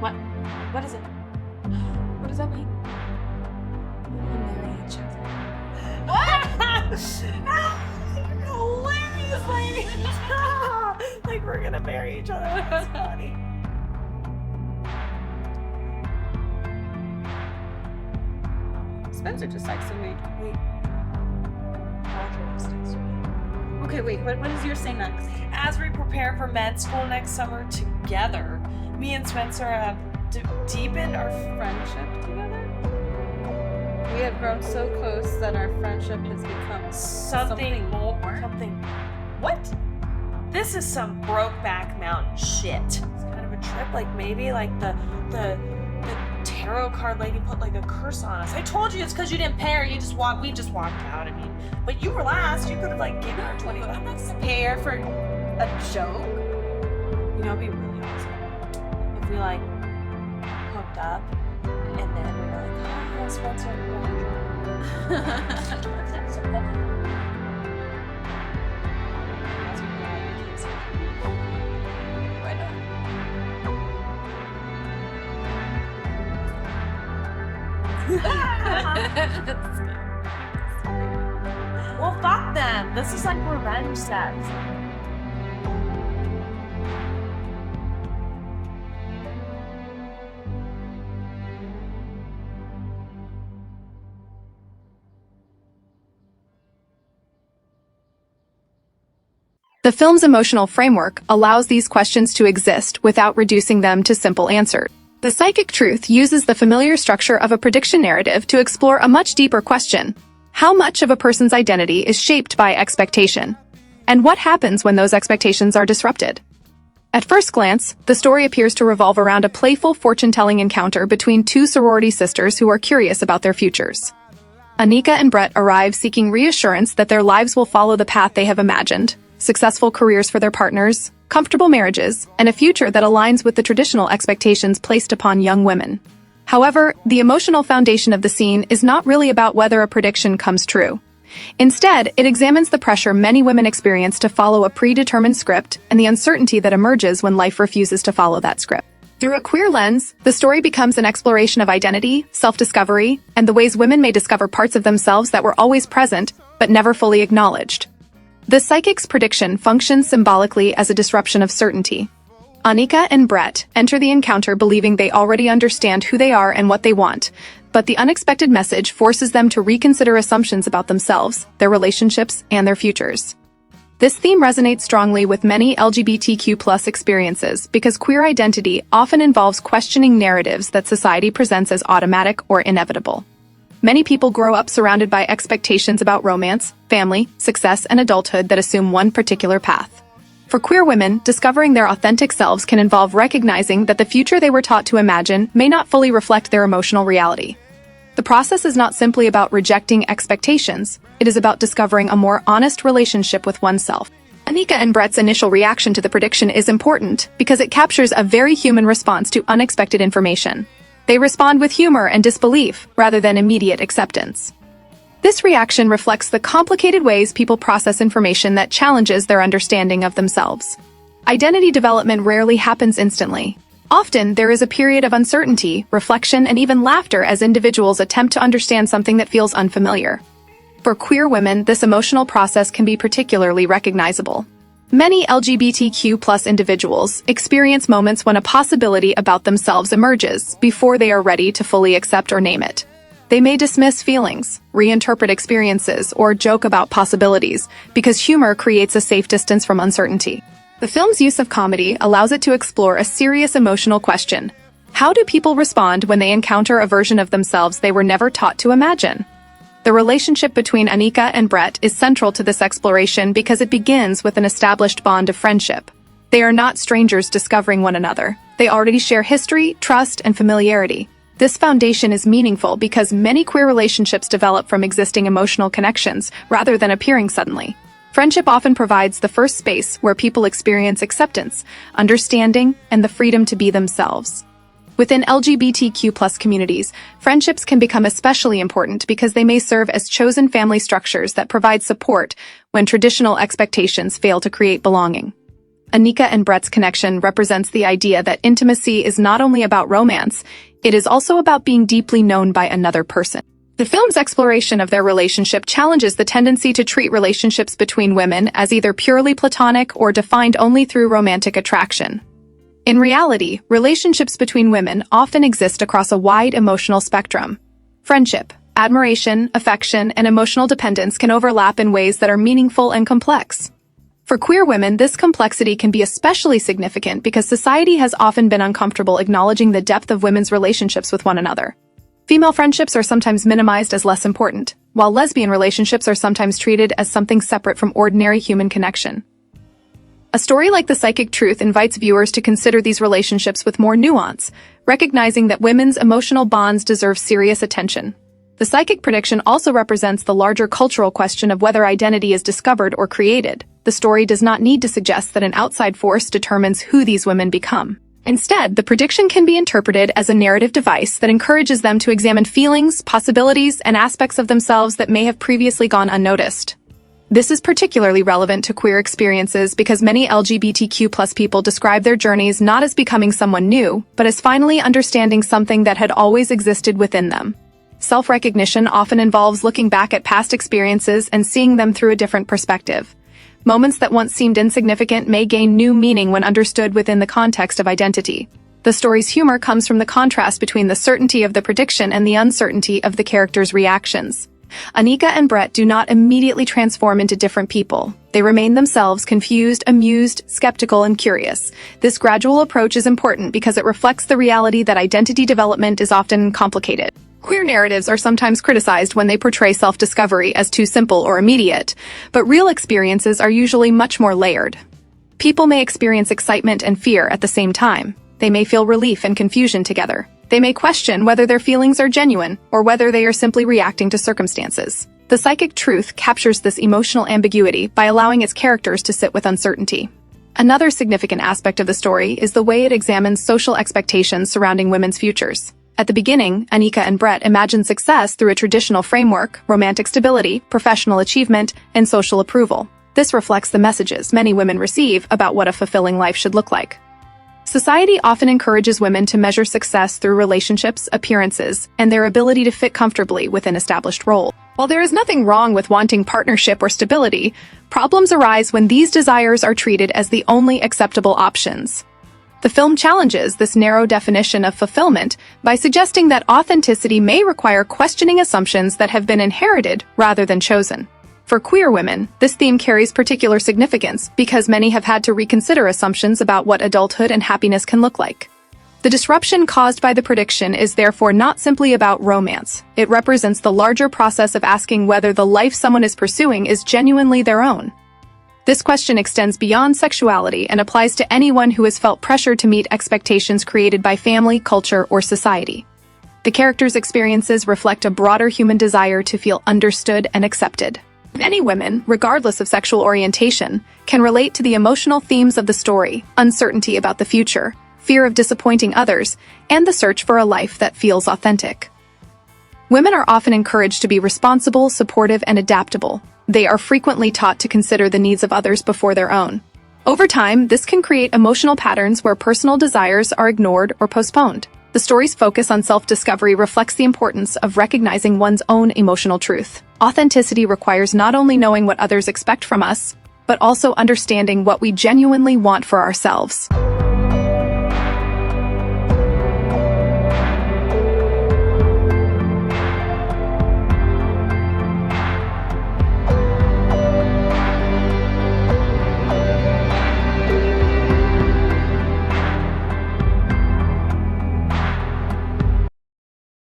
What? What is it? What does that mean? We marry each other. What? You're hilarious, lady. Like we're gonna marry each other. That's funny. Spencer just texted me. Wait. Roger just texted me. Okay, wait, what does yours say next? As we prepare for med school next summer together, me and Spencer have deepened our Friendship together? We have grown so close that our friendship has become something more. Something. What? This is some Brokeback Mountain shit. It's kind of a trip, like maybe like the tarot card lady put like a curse on us. I told you it's because you didn't pay her. We just walked out. I mean, but you were last. You could have like given her $20. Pay her for a joke? You know, it'd be really awesome if we like hooked up and then we were like, oh, yeah, Spencer. Why not? Well, fuck them. This is like revenge sex. The film's emotional framework allows these questions to exist without reducing them to simple answers. The Psychic Truth uses the familiar structure of a prediction narrative to explore a much deeper question. How much of a person's identity is shaped by expectation? And what happens when those expectations are disrupted? At first glance, the story appears to revolve around a playful fortune-telling encounter between two sorority sisters who are curious about their futures. Anikka and Brett arrive seeking reassurance that their lives will follow the path they have imagined: successful careers for their partners, comfortable marriages, and a future that aligns with the traditional expectations placed upon young women. However, the emotional foundation of the scene is not really about whether a prediction comes true. Instead, it examines the pressure many women experience to follow a predetermined script and the uncertainty that emerges when life refuses to follow that script. Through a queer lens, the story becomes an exploration of identity, self-discovery, and the ways women may discover parts of themselves that were always present but never fully acknowledged. The psychic's prediction functions symbolically as a disruption of certainty. Anikka and Brett enter the encounter believing they already understand who they are and what they want, but the unexpected message forces them to reconsider assumptions about themselves, their relationships, and their futures. This theme resonates strongly with many LGBTQ+ experiences because queer identity often involves questioning narratives that society presents as automatic or inevitable. Many people grow up surrounded by expectations about romance, family, success, and adulthood that assume one particular path. For queer women, discovering their authentic selves can involve recognizing that the future they were taught to imagine may not fully reflect their emotional reality. The process is not simply about rejecting expectations, it is about discovering a more honest relationship with oneself. Anikka and Brett's initial reaction to the prediction is important because it captures a very human response to unexpected information. They respond with humor and disbelief rather than immediate acceptance. This reaction reflects the complicated ways people process information that challenges their understanding of themselves. Identity development rarely happens instantly. Often, there is a period of uncertainty, reflection, and even laughter as individuals attempt to understand something that feels unfamiliar. For queer women, this emotional process can be particularly recognizable. Many LGBTQ+ individuals experience moments when a possibility about themselves emerges before they are ready to fully accept or name it. They may dismiss feelings, reinterpret experiences, or joke about possibilities because humor creates a safe distance from uncertainty. The film's use of comedy allows it to explore a serious emotional question. How do people respond when they encounter a version of themselves they were never taught to imagine? The relationship between Anikka and Brett is central to this exploration because it begins with an established bond of friendship. They are not strangers discovering one another. They already share history, trust, and familiarity. This foundation is meaningful because many queer relationships develop from existing emotional connections rather than appearing suddenly. Friendship often provides the first space where people experience acceptance, understanding, and the freedom to be themselves. Within LGBTQ+ communities, friendships can become especially important because they may serve as chosen family structures that provide support when traditional expectations fail to create belonging. Anikka and Brett's connection represents the idea that intimacy is not only about romance, it is also about being deeply known by another person. The film's exploration of their relationship challenges the tendency to treat relationships between women as either purely platonic or defined only through romantic attraction. In reality, relationships between women often exist across a wide emotional spectrum. Friendship, admiration, affection, and emotional dependence can overlap in ways that are meaningful and complex. For queer women, this complexity can be especially significant because society has often been uncomfortable acknowledging the depth of women's relationships with one another. Female friendships are sometimes minimized as less important, while lesbian relationships are sometimes treated as something separate from ordinary human connection. A story like The Psychic Truth invites viewers to consider these relationships with more nuance, recognizing that women's emotional bonds deserve serious attention. The psychic prediction also represents the larger cultural question of whether identity is discovered or created. The story does not need to suggest that an outside force determines who these women become. Instead, the prediction can be interpreted as a narrative device that encourages them to examine feelings, possibilities, and aspects of themselves that may have previously gone unnoticed. This is particularly relevant to queer experiences because many LGBTQ+ people describe their journeys not as becoming someone new, but as finally understanding something that had always existed within them. Self-recognition often involves looking back at past experiences and seeing them through a different perspective. Moments that once seemed insignificant may gain new meaning when understood within the context of identity. The story's humor comes from the contrast between the certainty of the prediction and the uncertainty of the characters' reactions. Anikka and Brett do not immediately transform into different people. They remain themselves, confused, amused, skeptical, and curious. This gradual approach is important because it reflects the reality that identity development is often complicated. Queer narratives are sometimes criticized when they portray self-discovery as too simple or immediate, but real experiences are usually much more layered. People may experience excitement and fear at the same time. They may feel relief and confusion together. They may question whether their feelings are genuine or whether they are simply reacting to circumstances. The Psychic Truth captures this emotional ambiguity by allowing its characters to sit with uncertainty. Another significant aspect of the story is the way it examines social expectations surrounding women's futures. At the beginning, Anikka and Brett imagine success through a traditional framework: romantic stability, professional achievement, and social approval. This reflects the messages many women receive about what a fulfilling life should look like. Society often encourages women to measure success through relationships, appearances, and their ability to fit comfortably within established roles. While there is nothing wrong with wanting partnership or stability, problems arise when these desires are treated as the only acceptable options. The film challenges this narrow definition of fulfillment by suggesting that authenticity may require questioning assumptions that have been inherited rather than chosen. For queer women, this theme carries particular significance because many have had to reconsider assumptions about what adulthood and happiness can look like. The disruption caused by the prediction is therefore not simply about romance. It represents the larger process of asking whether the life someone is pursuing is genuinely their own. This question extends beyond sexuality and applies to anyone who has felt pressure to meet expectations created by family, culture, or society. The characters' experiences reflect a broader human desire to feel understood and accepted. Many women, regardless of sexual orientation, can relate to the emotional themes of the story: uncertainty about the future, fear of disappointing others, and the search for a life that feels authentic. Women are often encouraged to be responsible, supportive, and adaptable. They are frequently taught to consider the needs of others before their own. Over time, this can create emotional patterns where personal desires are ignored or postponed. The story's focus on self-discovery reflects the importance of recognizing one's own emotional truth. Authenticity requires not only knowing what others expect from us, but also understanding what we genuinely want for ourselves.